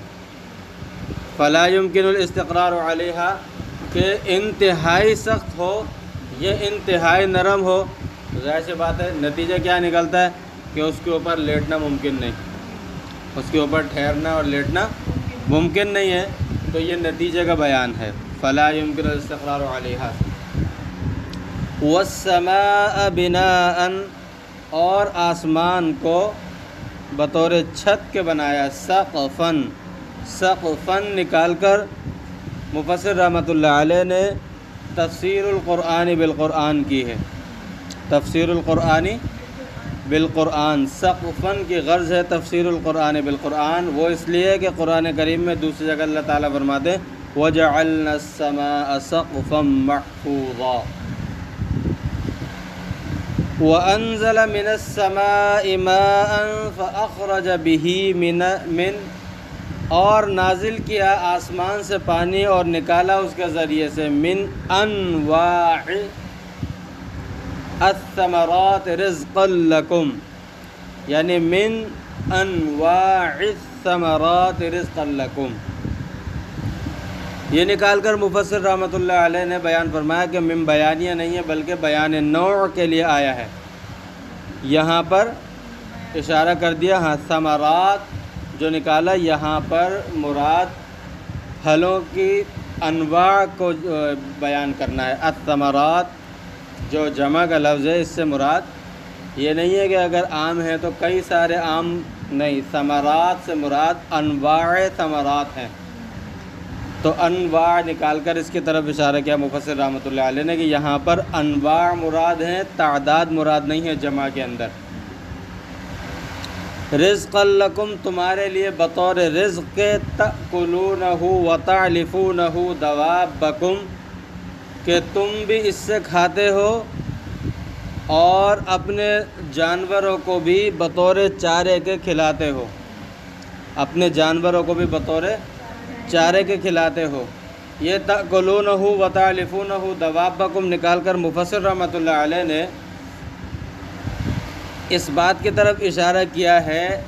[SPEAKER 1] فلا يمكن الاستقرار علیہا کہ انتہائی سخت ہو یہ انتہائی نرم ہو. ظاہر سی بات ہے نتیجہ کیا نکلتا ہے کہ اس کے اوپر لیٹنا ممکن نہیں, اس کے اوپر ٹھہرنا اور لیٹنا ممکن نہیں ہے. تو یہ نتیجے کا بیان ہے. فلا يمكن الاستقرار علیہا. والسماء بناء اور آسمان کو بطور چھت کے بنایا. سقفاً نکال کر مفسر رحمۃ اللہ علیہ نے تفسیر القرآن بالقرآن کی ہے. تفسیر القرآن بالقرآن سقفاً کی غرض ہے تفسیر القرآن بالقرآن. وہ اس لیے کہ قرآن کریم میں دوسری جگہ اللہ تعالیٰ فرماتے ہیں وَجَعَلْنَا السَّمَاءَ سَقْفًا مَحْفُوظًا وَأَنزَلَ مِنَ السَّمَاءِ مَاءً فَأَخْرَجَ بِهِ من اور نازل کیا آسمان سے پانی اور نکالا اس کے ذریعے سے من انواع الثمرات رزقا لکم یعنی من انواع الثمرات رزقا لکم. یہ نکال کر مفسر رحمۃ اللہ علیہ نے بیان فرمایا کہ من بیانیہ نہیں ہے بلکہ بیان نوع کے لیے آیا ہے. یہاں پر اشارہ کر دیا ہاں ثمرات جو نکالا, یہاں پر مراد پھلوں کی انواع کو بیان کرنا ہے. الثمرات جو جمع کا لفظ ہے اس سے مراد یہ نہیں ہے کہ اگر آم ہے تو کئی سارے آم نہیں, ثمرات سے مراد انواع ثمرات ہیں. تو انواع نکال کر اس کی طرف اشارہ کیا مفسر رحمۃ اللہ علیہ نے کہ یہاں پر انواع مراد ہیں, تعداد مراد نہیں ہے جمع کے اندر. رزقا لکم تمہارے لیے بطور رزق کے تأکلونہ وتعلفونہ دوابکم کہ تم بھی اس سے کھاتے ہو اور اپنے جانوروں کو بھی بطور چارے کے کھلاتے ہو، اپنے جانوروں کو بھی بطور چارے کے کھلاتے ہو۔ یہ تأکلونہ وتعلفونہ دوابکم نکال کر مفسر رحمۃ اللہ علیہ نے اس بات کی طرف اشارہ کیا ہے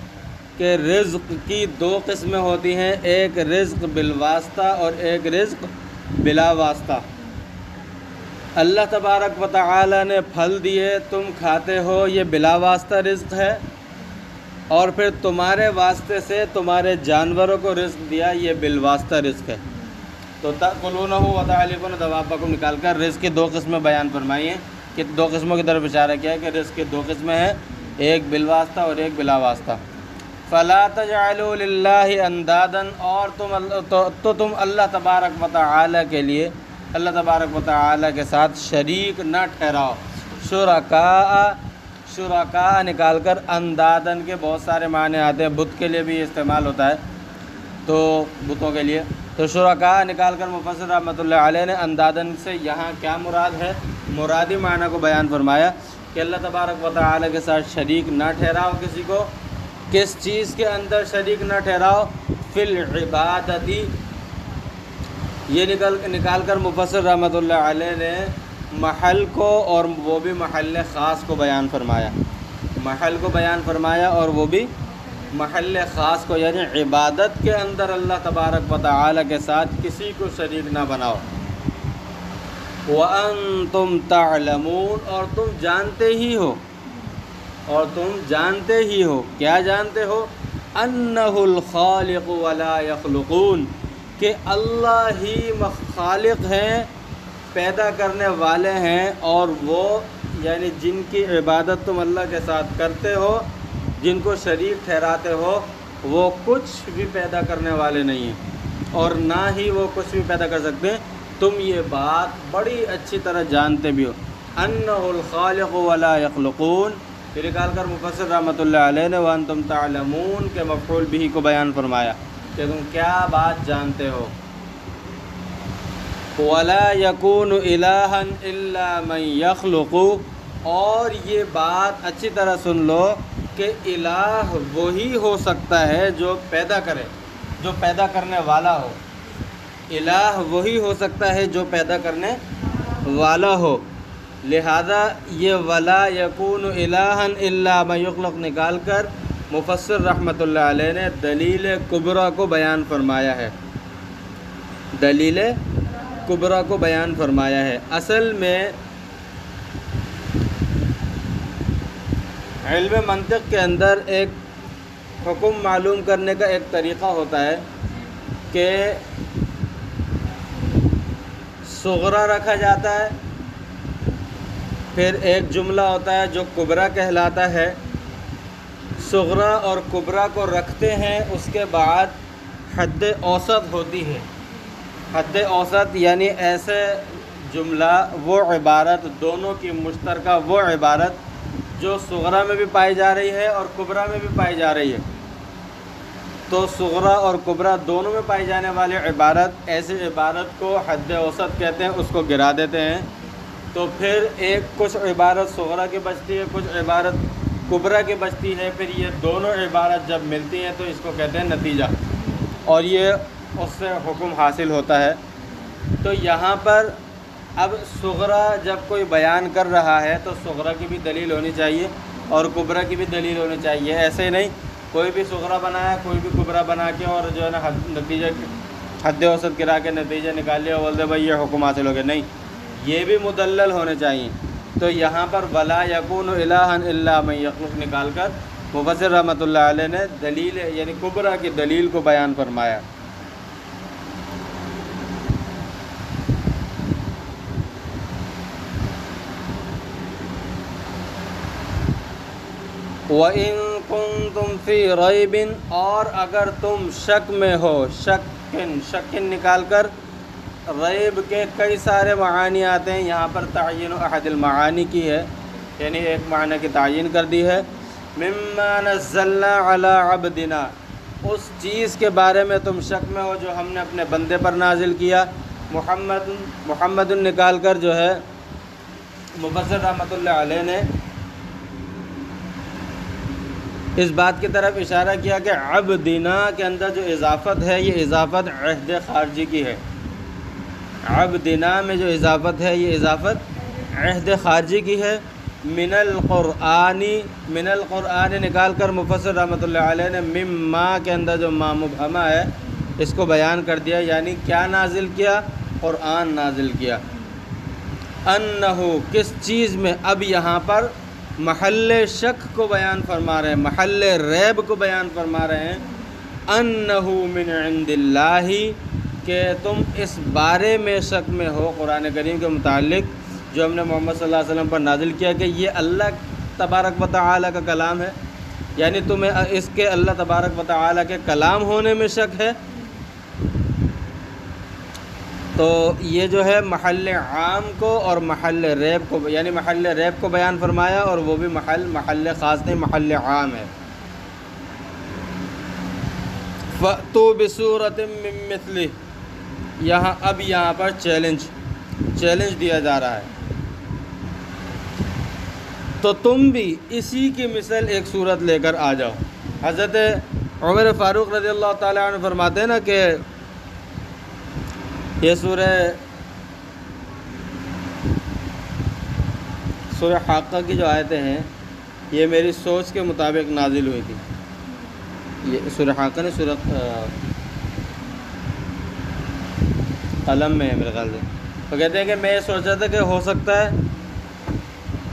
[SPEAKER 1] کہ رزق کی دو قسمیں ہوتی ہیں، ایک رزق بالواسطہ اور ایک رزق بلا واسطہ۔ اللہ تبارک و تعالی نے پھل دیے، تم کھاتے ہو، یہ بلا واسطہ رزق ہے، اور پھر تمہارے واسطے سے تمہارے جانوروں کو رزق دیا، یہ بالواسطہ رزق ہے۔ تو تأکلونہ وتعلفونہ دوابکم نکال کر رزق کی دو قسمیں بیان فرمائی ہیں، کہ دو قسموں کی طرف اشارہ کیا ہے کہ رزق کی دو قسمیں ہیں، ایک بالواسطہ اور ایک بلا واسطہ۔ فلا تجعلوا للہ اندادا، اور تم اللہ تبارک و تعالی کے لیے، اللہ تبارک و تعالی کے ساتھ شریک نہ ٹھہراؤ۔ شرکاء نکال کر اندادن کے بہت سارے معنی آتے ہیں، بت کے لیے بھی استعمال ہوتا ہے، تو بتوں کے لیے، تو شرکاء نکال کر مفسر رحمۃ اللہ علیہ نے اندادن سے یہاں کیا مراد ہے، مرادی معنی کو بیان فرمایا کہ اللہ تبارک و تعالی کے ساتھ شریک نہ ٹھہراؤ کسی کو۔ کس چیز کے اندر شریک نہ ٹھہراؤ؟ فی العبادتی، یہ نکال کر مفسر رحمۃ اللہ علیہ نے محل کو اور وہ بھی محل خاص کو بیان فرمایا، محل کو بیان فرمایا اور وہ بھی محل خاص کو، یعنی عبادت کے اندر اللہ تبارک و تعالی کے ساتھ کسی کو شریک نہ بناؤ۔ وَأَنْتُمْ تَعْلَمُونَ، اور تم جانتے ہی ہو، اور تم جانتے ہی ہو، کیا جانتے ہو؟ أَنَّهُ الْخَالِقُ وَلَا يَخْلُقُونَ، کہ اللہ ہی خالق ہیں، پیدا کرنے والے ہیں، اور وہ یعنی جن کی عبادت تم اللہ کے ساتھ کرتے ہو، جن کو شریک ٹھہراتے ہو، وہ کچھ بھی پیدا کرنے والے نہیں ہیں، اور نہ ہی وہ کچھ بھی پیدا کر سکتے ہیں۔ تم یہ بات بڑی اچھی طرح جانتے بھی ہو، أَنَّهُ الْخَالِقُ وَلَا يَخْلُقُونَ، پھر نکال کر مفسر رحمۃ اللہ علیہ نے وَأَنْتُمْ تَعْلَمُونَ کے مفعول بہ کو بیان فرمایا کہ تم کیا بات جانتے ہو۔ وَلَا يَكُونُ إِلَٰهًا إِلَّا مَن يَخْلُقُ، اور یہ بات اچھی طرح سن لو کہ الہ وہی ہو سکتا ہے جو پیدا کرے، جو پیدا کرنے والا ہو، الہ وہی ہو سکتا ہے جو پیدا کرنے والا ہو۔ لہذا یہ وَلَا يَكُونُ إِلَٰهًا إِلَّا مَن يَخْلُقُ نکال کر مفسر رحمۃ اللہ علیہ نے دلیل کبریٰ کو بیان فرمایا ہے، دلیل کبریٰ کو بیان فرمایا ہے۔ اصل میں علم منطق کے اندر ایک حکم معلوم کرنے کا ایک طریقہ ہوتا ہے کہ صغریٰ رکھا جاتا ہے، پھر ایک جملہ ہوتا ہے جو کبریٰ کہلاتا ہے، صغریٰ اور کبریٰ کو رکھتے ہیں، اس کے بعد حد اوسط ہوتی ہے۔ حد اوسط یعنی ایسے جملہ، وہ عبارت، دونوں کی مشترکہ وہ عبارت جو صغریٰ میں بھی پائی جا رہی ہے اور کبریٰ میں بھی پائی جا رہی ہے۔ تو صغریٰ اور کبریٰ دونوں میں پائی جانے والی عبارت، ایسی عبارت کو حد اوسط کہتے ہیں، اس کو گرا دیتے ہیں۔ تو پھر کچھ عبارت صغریٰ کی بچتی ہے، کچھ عبارت کبریٰ کی بچتی ہے، پھر یہ دونوں عبارت جب ملتی ہیں تو اس کو کہتے ہیں نتیجہ، اور یہ اس سے حکم حاصل ہوتا ہے۔ تو یہاں پر اب صغریٰ جب کوئی بیان کر رہا ہے تو صغریٰ کی بھی دلیل ہونی چاہیے اور کبریٰ کی بھی دلیل ہونی چاہیے۔ ایسے ہی نہیں کوئی بھی صغریٰ بنایا، کوئی بھی کبریٰ بنا کے اور جو ہے نا نتیجہ حد اوسط گرا کے نتیجہ نکال لیا، بولتے بھائی یہ حکم حاصل ہو گیا، نہیں، یہ بھی مدلل ہونے چاہیے۔ تو یہاں پر وَلَا يَكُونُ إِلَٰهًا إِلَّا مَن يَخْلُقُ نکال کر مفسر رحمۃ اللہ علیہ نے دلیل یعنی کبریٰ کی دلیل کو بیان فرمایا۔ وَإِن كُنتُمْ فِي رَيْبٍ، اور اگر تم شک میں ہو، شکن نکال کر ریب کے کئی سارے معانی آتے ہیں، یہاں پر تعین احد المعانی کی ہے، یعنی ایک معنی کی تعین کر دی ہے۔ مما نزلنا علی عبدنا، اس چیز کے بارے میں تم شک میں ہو جو ہم نے اپنے بندے پر نازل کیا۔ محمد نکال کر جو ہے مفسر رحمۃ اللہ علیہ نے اس بات کی طرف اشارہ کیا کہ عبدنا کے اندر جو اضافت ہے یہ اضافت عہد خارجی کی ہے. عبدنا میں جو اضافت ہے یہ اضافت عہد خارجی کی ہے. من القرآن نکال کر مفسر رحمۃ اللہ علیہ نے مما کے اندر جو ما مبہمہ ہے اس کو بیان کر دیا، یعنی کیا نازل کیا؟ قرآن نازل کیا. انہو کس چیز میں؟ اب یہاں پر محل شک کو بیان فرما رہے ہیں، محل ریب کو بیان فرما رہے ہیں. انہو من عند اللہ، کہ تم اس بارے میں شک میں ہو قرآن کریم کے متعلق جو ہم نے محمد صلی اللہ علیہ وسلم پر نازل کیا کہ یہ اللہ تبارک و تعالیٰ کا کلام ہے، یعنی تمہیں اس کے اللہ تبارک و تعالیٰ کے کلام ہونے میں شک ہے. تو یہ جو ہے محل عام کو اور محل ریب کو، یعنی محل ریب کو بیان فرمایا، اور وہ بھی محل خاص نہیں، محل عام ہے. فَأْتُوا بِسُورَةٍ مِّن مِّثْلِهِ، یہاں پر چیلنج دیا جا رہا ہے. تو تم بھی اسی کی مثل ایک صورت لے کر آ جاؤ. حضرت عمر فاروق رضی اللہ تعالیٰ عنہ فرماتے ہیں نا کہ یہ سورہ حاقہ کی جو آیتیں ہیں یہ میری سوچ کے مطابق نازل ہوئی تھی. یہ سورہ حاقہ نے سورہ قلم میں ہے میرے خیال سے. تو کہتے ہیں کہ میں یہ سوچ رہا تھا کہ ہو سکتا ہے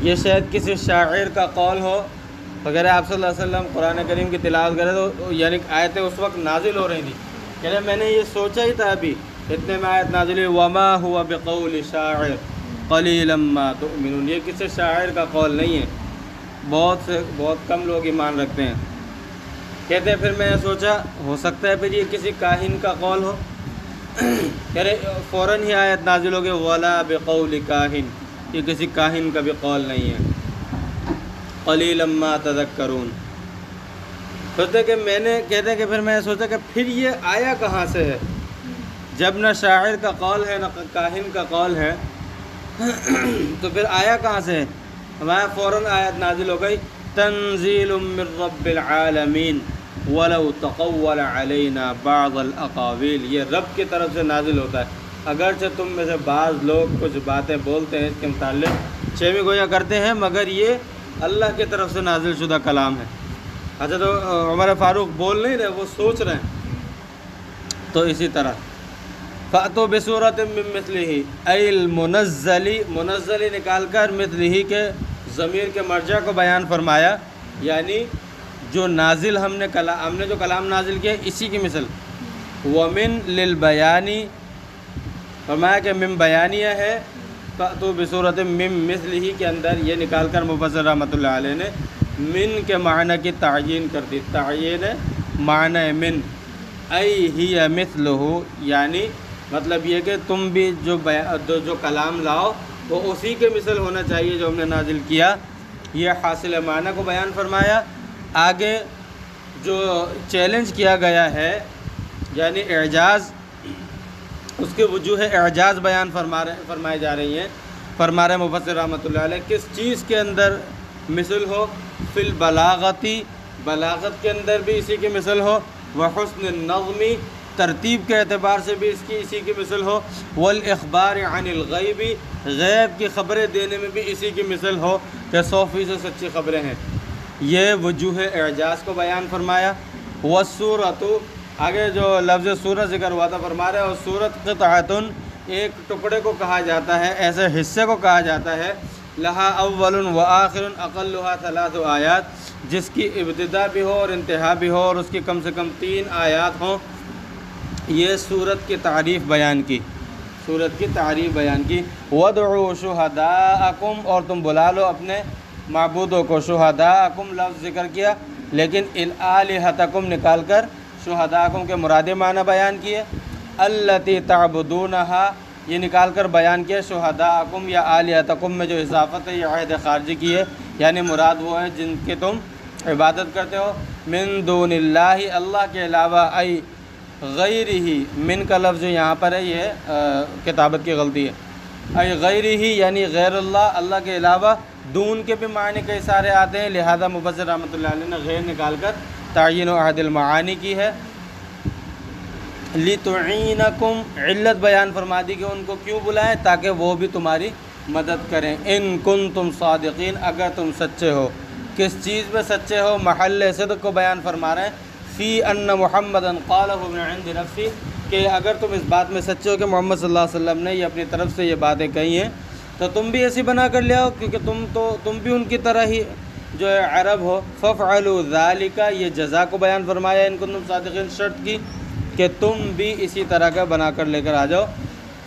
[SPEAKER 1] یہ شاید کسی شاعر کا قول ہو وغیرہ. آپ صلی اللہ علیہ وسلم قرآن کریم کی تلاوت کرے تو یعنی آیتیں اس وقت نازل ہو رہی تھیں. کہتے ہیں میں نے یہ سوچا ہی تھا ابھی اتنے میں آیت نازل ہوئی وما ہوا بقول شاعر قلیلا ما تؤمنون. یہ کسی شاعر کا قول نہیں ہے، بہت کم لوگ ایمان رکھتے ہیں. کہتے ہیں پھر میں نے سوچا ہو سکتا ہے پھر یہ کسی کاہن کا قول ہو. کہہ رہے فوراً ہی آیت نازل ہو گئی ولا بقول کاہن، یہ کسی کاہن کا بھی قول نہیں ہے. قلیلا ما تذکرون. کہتے ہیں کہ پھر میں نے سوچا کہ پھر یہ آیا کہاں سے ہے جب نہ شاعر کا قول ہے نہ کاہن کا قول ہے، تو پھر آیا کہاں سے ہے؟ ہمارا فوراً آیت نازل ہو گئی تنزیل من رب العالمین ولو تقول علینا بعض الاقاویل. یہ رب کی طرف سے نازل ہوتا ہے، اگرچہ تم میں سے بعض لوگ کچھ باتیں بولتے ہیں اس کے متعلق چیویں گویا کرتے ہیں، مگر یہ اللہ کی طرف سے نازل شدہ کلام ہے. اچھا تو عمر فاروق بول نہیں رہے، وہ سوچ رہے ہیں. تو اسی طرح فَأْتُوا بِسُورَةٍ مِّن مِّثْلِهِ اَيْ منزلی نکال کر مثلہ کے ضمیر کے مرجع کو بیان فرمایا، یعنی جو نازل ہم نے جو کلام نازل کیا اسی کی مثل. وَمِن لِلْبَيَانِ فرمایا کہ من بیانیہ ہے. فَأْتُوا بِسُورَةٍ مِّن مِّثْلِهِ کے اندر یہ نکال کر مفسر رحمۃ اللہ علیہ نے من کے معنی کی تعیین کر دی. تعیین معنی من ای ہی مثلہ، یعنی مطلب یہ کہ تم بھی جو کلام لاؤ وہ اسی کے مثل ہونا چاہیے جو ہم نے نازل کیا. یہ حاصل معنی کو بیان فرمایا. آگے جو چیلنج کیا گیا ہے یعنی اعجاز، اس کے وجوہ اعجاز بیان فرمائی جا رہی ہیں. فرما رہے مفسر رحمۃ اللہ علیہ کس چیز کے اندر مثل ہو؟ فی البلاغتی، بلاغت کے اندر بھی اسی کی مثل ہو. وحسن النظمی، ترتیب کے اعتبار سے بھی اسی کی مثل ہو. والاخبار عن الغیب، غیب کی خبریں دینے میں بھی اسی کی مثل ہو کہ 100% سچی خبریں ہیں. یہ وجوہ اعجاز کو بیان فرمایا. والسورۃ، آگے جو لفظ سورت ذکر ہوا تھا فرما رہے، اور سورت قطعۃ، ایک ٹکڑے کو کہا جاتا ہے، ایسے حصے کو کہا جاتا ہے. لہا اول و آخر اقلھا 3 آیات، جس کی ابتدا بھی ہو اور انتہا بھی ہو اور اس کی کم سے کم 3 آیات ہوں. یہ سورت کی تعریف بیان کی، وَادْعُوا شُهَدَاءَكُمْ، اور تم بلا لو اپنے معبودوں کو. شہداءکم لفظ ذکر کیا لیکن الہتکم نکال کر شہداءکم کے مراد معنی بیان کیے. التی تعبدونہا، یہ نکال کر بیان کیا شہداءکم یا الہتکم میں جو اضافت ہے یہ عہد خارجی کی ہے، یعنی مراد وہ ہے جن کے تم عبادت کرتے ہو. من دون اللہ، اللہ کے علاوہ. ای غیر ہی، من کا لفظ یہاں پر ہے یہ کتابت کی غلطی ہے. اے غیر ہی یعنی غیر اللہ، اللہ کے علاوہ، دون کے بھی معنی کئی سارے آتے ہیں، لہذا مفسر رحمۃ اللہ علیہ نے غیر نکال کر تعین و احد المعانی کی ہے۔ لِتُعِینَکُمْ علت بیان فرما دی کہ ان کو کیوں بلائیں، تاکہ وہ بھی تمہاری مدد کریں۔ ان کنتم صادقین، اگر تم سچے ہو۔ کس چیز میں سچے ہو؟ محل صدق کو بیان فرما رہے ہیں، فی ان محمدا قالہ من عند نفسی، کہ اگر تم اس بات میں سچے ہو کہ محمد صلی اللہ علیہ وسلم نے یہ اپنی طرف سے یہ باتیں کہی ہیں، تو تم بھی ایسی بنا کر لے آؤ، کیونکہ تم بھی ان کی طرح ہی جو ہے عرب ہو۔ فَافْعَلُوا ذَلِكَ، یہ جزا کو بیان فرمایا ان کنتم صادقین شرط کی، کہ تم بھی اسی طرح کا بنا کر لے کر آ جاؤ۔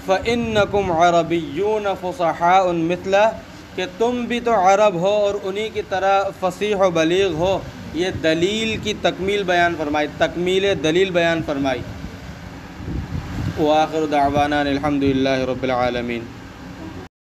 [SPEAKER 1] فَإِنَّكُمْ عَرَبِيُّونَ فُصَحَاءٌ مِثْلَهُ، کہ تم بھی تو عرب ہو اور انہی کی طرح فصیح و بلیغ ہو۔ یہ دلیل کی تکمیل بیان فرمائی، تکمیل دلیل بیان فرمائی۔ وآخر دعوانا الحمد للہ رب العالمین۔